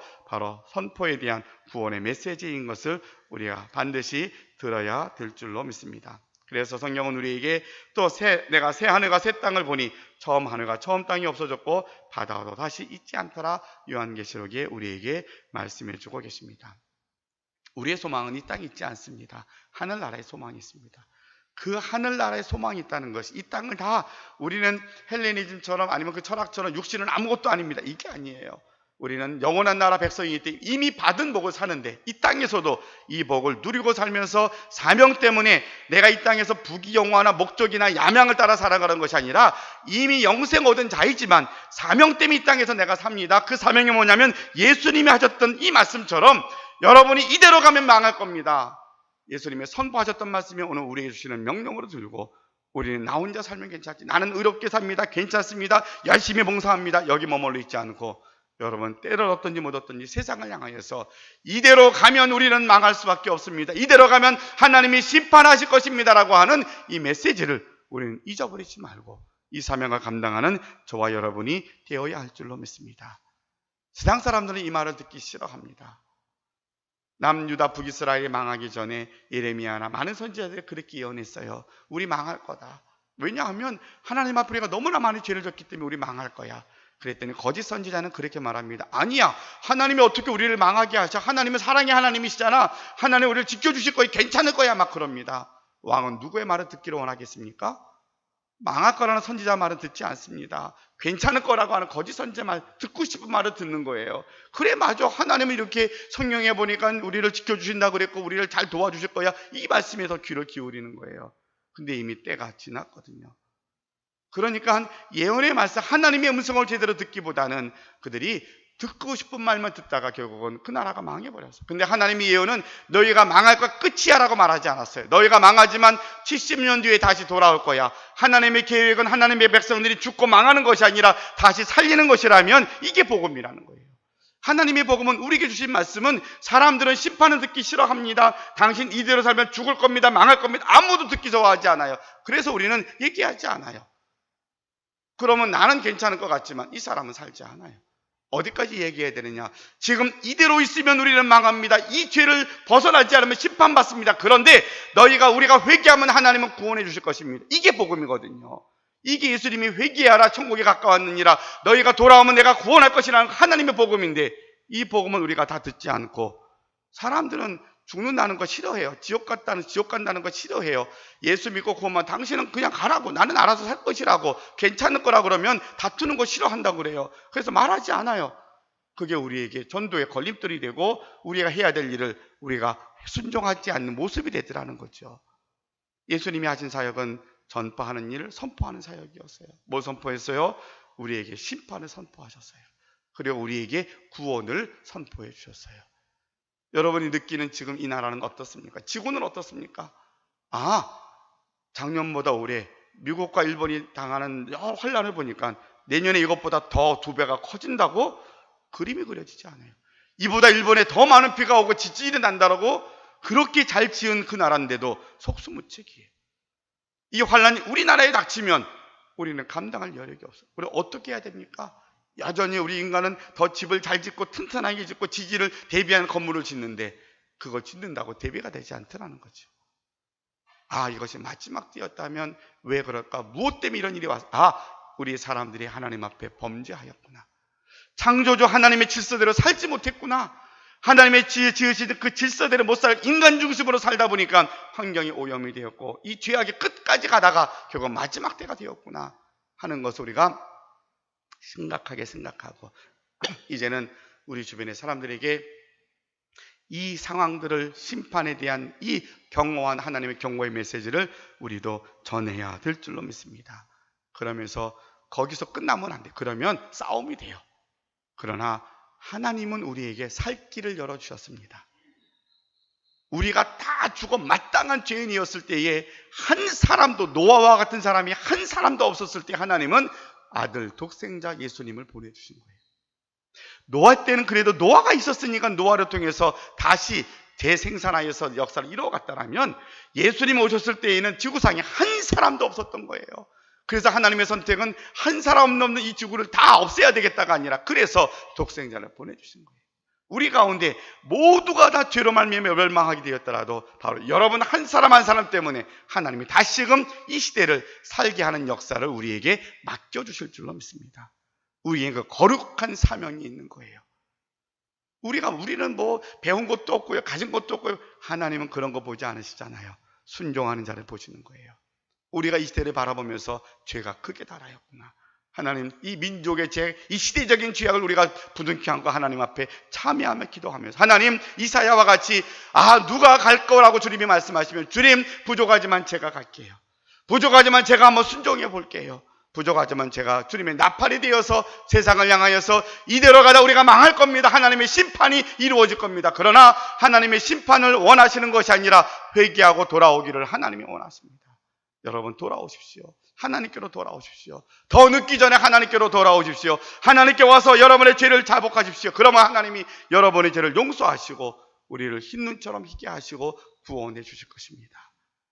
선포에 대한 구원의 메시지인 것을 우리가 반드시 들어야 될 줄로 믿습니다. 그래서 성경은 우리에게 또 내가 새 하늘과 새 땅을 보니 처음 하늘과 처음 땅이 없어졌고 바다도 다시 있지 않더라. 요한계시록에 우리에게 말씀해 주고 계십니다. 우리의 소망은 이 땅에 있지 않습니다. 하늘나라의 소망이 있습니다. 그 하늘나라의 소망이 있다는 것이, 이 땅을 다 우리는 헬레니즘처럼 아니면 그 철학처럼 육신은 아무것도 아닙니다. 이게 아니에요. 우리는 영원한 나라 백성이기 때문에 이미 받은 복을 사는데, 이 땅에서도 이 복을 누리고 살면서 사명 때문에 내가 이 땅에서 부귀영화나 목적이나 야망을 따라 살아가는 것이 아니라 이미 영생 얻은 자이지만 사명 때문에 이 땅에서 내가 삽니다. 그 사명이 뭐냐면 예수님이 하셨던 이 말씀처럼 여러분이 이대로 가면 망할 겁니다. 예수님이 선포하셨던 말씀이 오늘 우리에게 주시는 명령으로 들고, 우리는 나 혼자 살면 괜찮지, 나는 의롭게 삽니다, 괜찮습니다, 열심히 봉사합니다, 여기 머물러 있지 않고 여러분 때를 얻든지 못 얻든지 세상을 향하여서 이대로 가면 우리는 망할 수밖에 없습니다, 이대로 가면 하나님이 심판하실 것입니다라고 하는 이 메시지를 우리는 잊어버리지 말고 이 사명을 감당하는 저와 여러분이 되어야 할 줄로 믿습니다. 세상 사람들은 이 말을 듣기 싫어합니다. 남유다 북이스라엘이 망하기 전에 예레미야나 많은 선지자들이 그렇게 예언했어요. 우리 망할 거다. 왜냐하면 하나님 앞에 우리가 너무나 많이 죄를 졌기 때문에 우리 망할 거야. 그랬더니 거짓 선지자는 그렇게 말합니다. 아니야, 하나님이 어떻게 우리를 망하게 하셔? 하나님은 사랑의 하나님이시잖아. 하나님 우리를 지켜주실 거야, 괜찮을 거야, 막 그럽니다. 왕은 누구의 말을 듣기를 원하겠습니까? 망할 거라는 선지자 말은 듣지 않습니다. 괜찮을 거라고 하는 거짓 선지자 말, 듣고 싶은 말을 듣는 거예요. 그래, 맞아, 하나님은 이렇게 성경에 보니까 우리를 지켜주신다 그랬고 우리를 잘 도와주실 거야, 이 말씀에 더 귀를 기울이는 거예요. 근데 이미 때가 지났거든요. 그러니까 예언의 말씀, 하나님의 음성을 제대로 듣기보다는 그들이 듣고 싶은 말만 듣다가 결국은 그 나라가 망해버렸어요. 근데 하나님의 예언은 너희가 망할 거 끝이야 라고 말하지 않았어요. 너희가 망하지만 70년 뒤에 다시 돌아올 거야. 하나님의 계획은 하나님의 백성들이 죽고 망하는 것이 아니라 다시 살리는 것이라면 이게 복음이라는 거예요. 하나님의 복음은, 우리에게 주신 말씀은, 사람들은 심판을 듣기 싫어합니다. 당신 이대로 살면 죽을 겁니다, 망할 겁니다, 아무도 듣기 좋아하지 않아요. 그래서 우리는 얘기하지 않아요. 그러면 나는 괜찮을 것 같지만 이 사람은 살지 않아요. 어디까지 얘기해야 되느냐? 지금 이대로 있으면 우리는 망합니다. 이 죄를 벗어나지 않으면 심판받습니다. 그런데 우리가 회개하면 하나님은 구원해 주실 것입니다. 이게 복음이거든요. 이게 예수님이 회개하라 천국에 가까웠느니라, 너희가 돌아오면 내가 구원할 것이라는 하나님의 복음인데, 이 복음은 우리가 다 듣지 않고, 사람들은 죽는다는 거 싫어해요. 지옥 간다는 거 싫어해요. 예수 믿고 구원만, 당신은 그냥 가라고, 나는 알아서 살 것이라고, 괜찮을 거라 그러면 다투는 거 싫어한다고 그래요. 그래서 말하지 않아요. 그게 우리에게 전도의 걸림돌이 되고, 우리가 해야 될 일을 우리가 순종하지 않는 모습이 되더라는 거죠. 예수님이 하신 사역은 전파하는 일을 선포하는 사역이었어요. 뭘 선포했어요? 우리에게 심판을 선포하셨어요. 그리고 우리에게 구원을 선포해 주셨어요. 여러분이 느끼는 지금 이 나라는 어떻습니까? 지구는 어떻습니까? 작년보다 올해 미국과 일본이 당하는 환란을 보니까 내년에 이것보다 더 2배가 커진다고? 그림이 그려지지 않아요. 이보다 일본에 더 많은 비가 오고 지진이 난다라고 그렇게 잘 지은 그 나라인데도 속수무책이에요. 이 환란이 우리나라에 닥치면 우리는 감당할 여력이 없어요. 우리 어떻게 해야 됩니까? 여전히 우리 인간은 더 집을 잘 짓고 튼튼하게 짓고 지진을 대비한 건물을 짓는데, 그걸 짓는다고 대비가 되지 않더라는 거죠. 이것이 마지막 때였다면 왜 그럴까? 무엇 때문에 이런 일이 왔어? 우리 사람들이 하나님 앞에 범죄하였구나. 창조주 하나님의 질서대로 살지 못했구나. 하나님의 지으신 그 질서대로 못 살 인간 중심으로 살다 보니까 환경이 오염이 되었고, 이 죄악의 끝까지 가다가 결국 마지막 때가 되었구나 하는 것을 우리가 심각하게 생각하고, 이제는 우리 주변의 사람들에게 이 상황들을, 심판에 대한 이 경고한 하나님의 경고의 메시지를 우리도 전해야 될 줄로 믿습니다. 그러면서 거기서 끝나면 안 돼. 그러면 싸움이 돼요. 그러나 하나님은 우리에게 살 길을 열어주셨습니다. 우리가 다 죽어 마땅한 죄인이었을 때에 한 사람도, 노아와 같은 사람이 한 사람도 없었을 때 하나님은 아들 독생자 예수님을 보내주신 거예요. 노아 때는 그래도 노아가 있었으니까 노아를 통해서 다시 재생산하여서 역사를 이루어갔다라면, 예수님 오셨을 때에는 지구상에 한 사람도 없었던 거예요. 그래서 하나님의 선택은 한 사람 없는 이 지구를 다 없애야 되겠다가 아니라, 그래서 독생자를 보내주신 거예요. 우리 가운데 모두가 다 죄로 말미암아 멸망하게 되었더라도 바로 여러분 한 사람 한 사람 때문에 하나님이 다시금 이 시대를 살게 하는 역사를 우리에게 맡겨주실 줄로 믿습니다. 우리에게 그 거룩한 사명이 있는 거예요. 우리는 뭐 배운 것도 없고요, 가진 것도 없고요. 하나님은 그런 거 보지 않으시잖아요. 순종하는 자를 보시는 거예요. 우리가 이 시대를 바라보면서 죄가 크게 달하였구나. 하나님, 이 민족의 죄, 이 시대적인 죄악을 우리가 부둥켜 안고 하나님 앞에 참여하며 기도하면서, 하나님, 이사야와 같이 누가 갈 거라고 주님이 말씀하시면, 주님, 부족하지만 제가 갈게요. 부족하지만 제가 한번 순종해 볼게요. 부족하지만 제가 주님의 나팔이 되어서 세상을 향하여서 이대로 가다 우리가 망할 겁니다. 하나님의 심판이 이루어질 겁니다. 그러나 하나님의 심판을 원하시는 것이 아니라 회개하고 돌아오기를 하나님이 원하십니다. 여러분, 돌아오십시오. 하나님께로 돌아오십시오. 더 늦기 전에 하나님께로 돌아오십시오. 하나님께 와서 여러분의 죄를 자복하십시오. 그러면 하나님이 여러분의 죄를 용서하시고 우리를 흰 눈처럼 희게 하시고 구원해 주실 것입니다.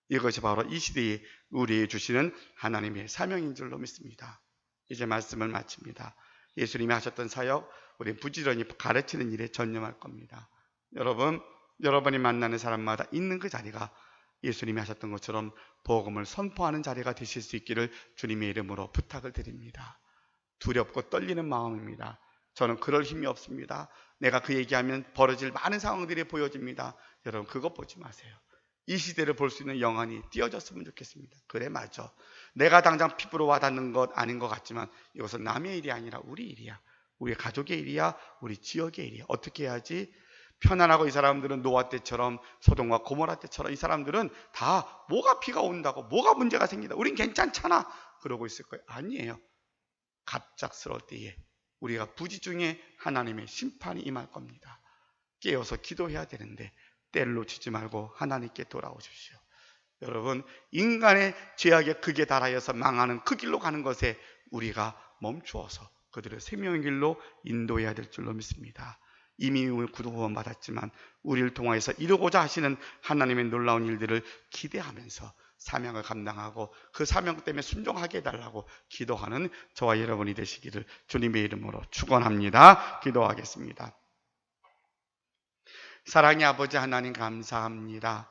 이것이 바로 이 시대에 우리에게 주시는 하나님의 사명인 줄로 믿습니다. 이제 말씀을 마칩니다. 예수님이 하셨던 사역, 우리 부지런히 가르치는 일에 전념할 겁니다. 여러분이 만나는 사람마다 있는 그 자리가 예수님이 하셨던 것처럼 복음을 선포하는 자리가 되실 수 있기를 주님의 이름으로 부탁을 드립니다. 두렵고 떨리는 마음입니다. 저는 그럴 힘이 없습니다. 내가 그 얘기하면 벌어질 많은 상황들이 보여집니다. 여러분, 그거 보지 마세요. 이 시대를 볼 수 있는 영안이 띄어졌으면 좋겠습니다. 그래, 맞아. 내가 당장 피부로 와닿는 것 아닌 것 같지만 이것은 남의 일이 아니라 우리 일이야. 우리 가족의 일이야. 우리 지역의 일이야. 어떻게 해야지? 편안하고, 이 사람들은 노아 때처럼, 소돔과 고모라 때처럼 이 사람들은 다 뭐가 비가 온다고, 뭐가 문제가 생긴다, 우린 괜찮잖아 그러고 있을 거예요. 아니에요. 갑작스러울 때에 우리가 부지 중에 하나님의 심판이 임할 겁니다. 깨어서 기도해야 되는데 때를 놓치지 말고 하나님께 돌아오십시오. 여러분, 인간의 죄악에 극에 달하여서 망하는 그 길로 가는 것에 우리가 멈추어서 그들의 생명의 길로 인도해야 될 줄로 믿습니다. 이미 구원 받았지만 우리를 통하여서 이루고자 하시는 하나님의 놀라운 일들을 기대하면서 사명을 감당하고 그 사명 때문에 순종하게 해달라고 기도하는 저와 여러분이 되시기를 주님의 이름으로 축원합니다. 기도하겠습니다. 사랑의 아버지 하나님 감사합니다.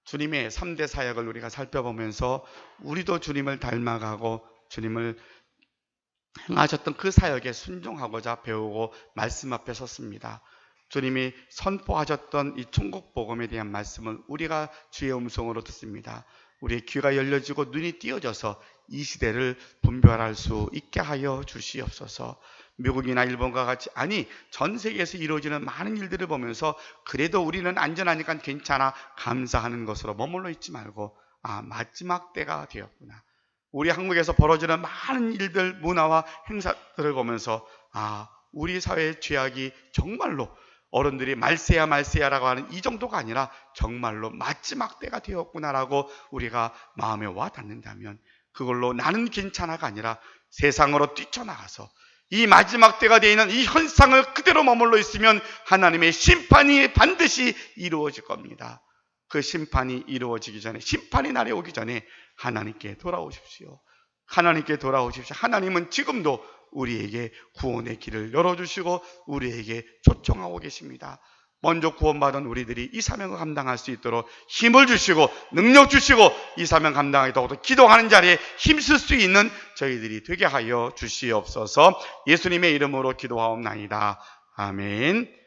주님의 3대 사역을 우리가 살펴보면서 우리도 주님을 닮아가고 주님을 행하셨던 그 사역에 순종하고자 배우고 말씀 앞에 섰습니다. 주님이 선포하셨던 이 천국 복음에 대한 말씀을 우리가 주의 음성으로 듣습니다. 우리의 귀가 열려지고 눈이 띄어져서 이 시대를 분별할 수 있게 하여 주시옵소서. 미국이나 일본과 같이 아니 전 세계에서 이루어지는 많은 일들을 보면서 그래도 우리는 안전하니까 괜찮아 감사하는 것으로 머물러 있지 말고 마지막 때가 되었구나. 우리 한국에서 벌어지는 많은 일들, 문화와 행사들을 보면서 우리 사회의 죄악이 정말로 어른들이 말세야라고 하는 이 정도가 아니라 정말로 마지막 때가 되었구나라고 우리가 마음에 와 닿는다면 그걸로 나는 괜찮아가 아니라 세상으로 뛰쳐나가서 이 마지막 때가 되어 있는 이 현상을 그대로 머물러 있으면 하나님의 심판이 반드시 이루어질 겁니다. 그 심판이 이루어지기 전에, 심판의 날이 오기 전에 하나님께 돌아오십시오. 하나님께 돌아오십시오. 하나님은 지금도 우리에게 구원의 길을 열어주시고 우리에게 초청하고 계십니다. 먼저 구원받은 우리들이 이 사명을 감당할 수 있도록 힘을 주시고 능력 주시고 이 사명 감당하도록 기도하는 자리에 힘쓸 수 있는 저희들이 되게 하여 주시옵소서. 예수님의 이름으로 기도하옵나이다. 아멘.